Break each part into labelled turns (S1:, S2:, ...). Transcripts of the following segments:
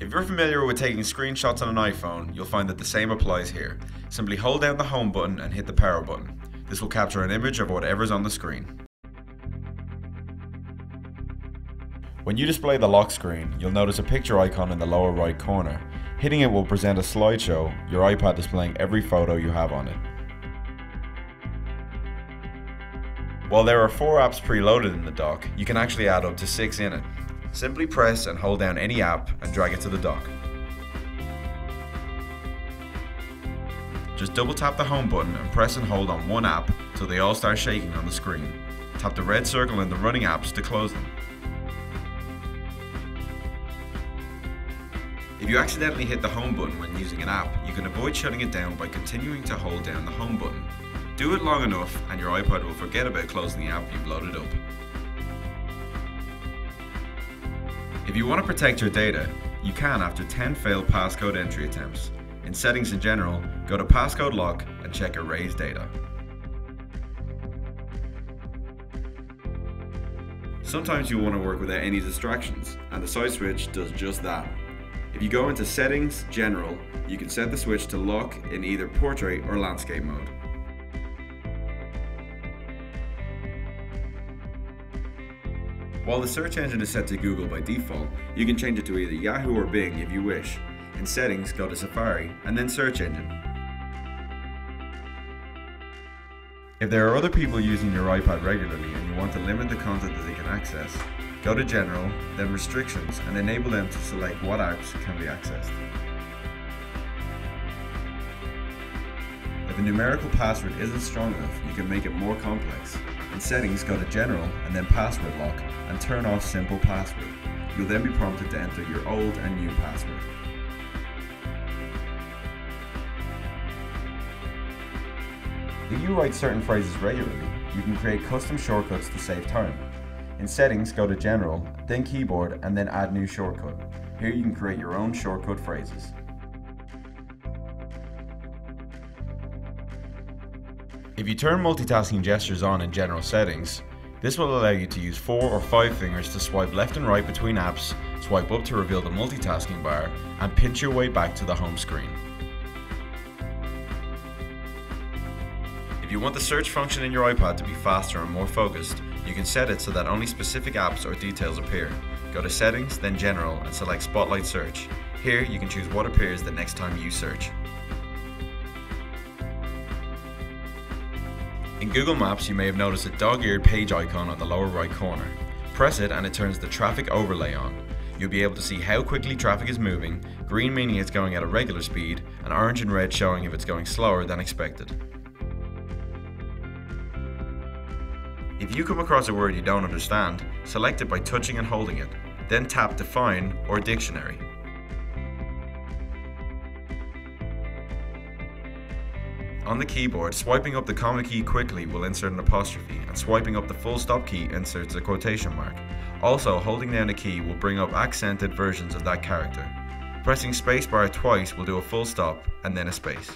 S1: If you're familiar with taking screenshots on an iPhone, you'll find that the same applies here. Simply hold down the home button and hit the power button. This will capture an image of whatever's on the screen. When you display the lock screen, you'll notice a picture icon in the lower right corner. Hitting it will present a slideshow, your iPad displaying every photo you have on it. While there are 4 apps preloaded in the dock, you can actually add up to 6 in it. Simply press and hold down any app and drag it to the dock. Just double tap the home button and press and hold on one app till they all start shaking on the screen. Tap the red circle in the running apps to close them. If you accidentally hit the home button when using an app, you can avoid shutting it down by continuing to hold down the home button. Do it long enough and your iPad will forget about closing the app you've loaded up. If you want to protect your data, you can after 10 failed passcode entry attempts. In settings in general, go to passcode lock and check erase data. Sometimes you want to work without any distractions, and the side switch does just that. If you go into Settings, General, you can set the switch to lock in either Portrait or Landscape mode. While the search engine is set to Google by default, you can change it to either Yahoo or Bing if you wish. In Settings, go to Safari, and then Search Engine. If there are other people using your iPad regularly and you want to limit the content that they can access, go to General, then Restrictions, and enable them to select what apps can be accessed. If a numerical password isn't strong enough, you can make it more complex. In Settings, go to General, and then Password Lock, and turn off Simple Password. You'll then be prompted to enter your old and new password. If you write certain phrases regularly, you can create custom shortcuts to save time. In Settings, go to General, then Keyboard, and then Add New Shortcut. Here you can create your own shortcut phrases. If you turn multitasking gestures on in General Settings, this will allow you to use 4 or 5 fingers to swipe left and right between apps, swipe up to reveal the multitasking bar, and pinch your way back to the home screen. If you want the search function in your iPad to be faster and more focused, you can set it so that only specific apps or details appear. Go to Settings, then General, and select Spotlight Search. Here you can choose what appears the next time you search. In Google Maps, you may have noticed a dog-eared page icon on the lower right corner. Press it and it turns the traffic overlay on. You'll be able to see how quickly traffic is moving, green meaning it's going at a regular speed, and orange and red showing if it's going slower than expected. If you come across a word you don't understand, select it by touching and holding it, then tap Define or Dictionary. On the keyboard, swiping up the comma key quickly will insert an apostrophe, and swiping up the full stop key inserts a quotation mark. Also, holding down a key will bring up accented versions of that character. Pressing spacebar twice will do a full stop and then a space.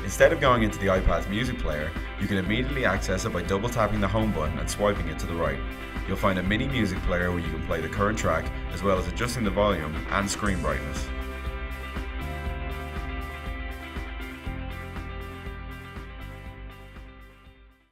S1: Instead of going into the iPad's music player, you can immediately access it by double tapping the home button and swiping it to the right. You'll find a mini music player where you can play the current track, as well as adjusting the volume and screen brightness.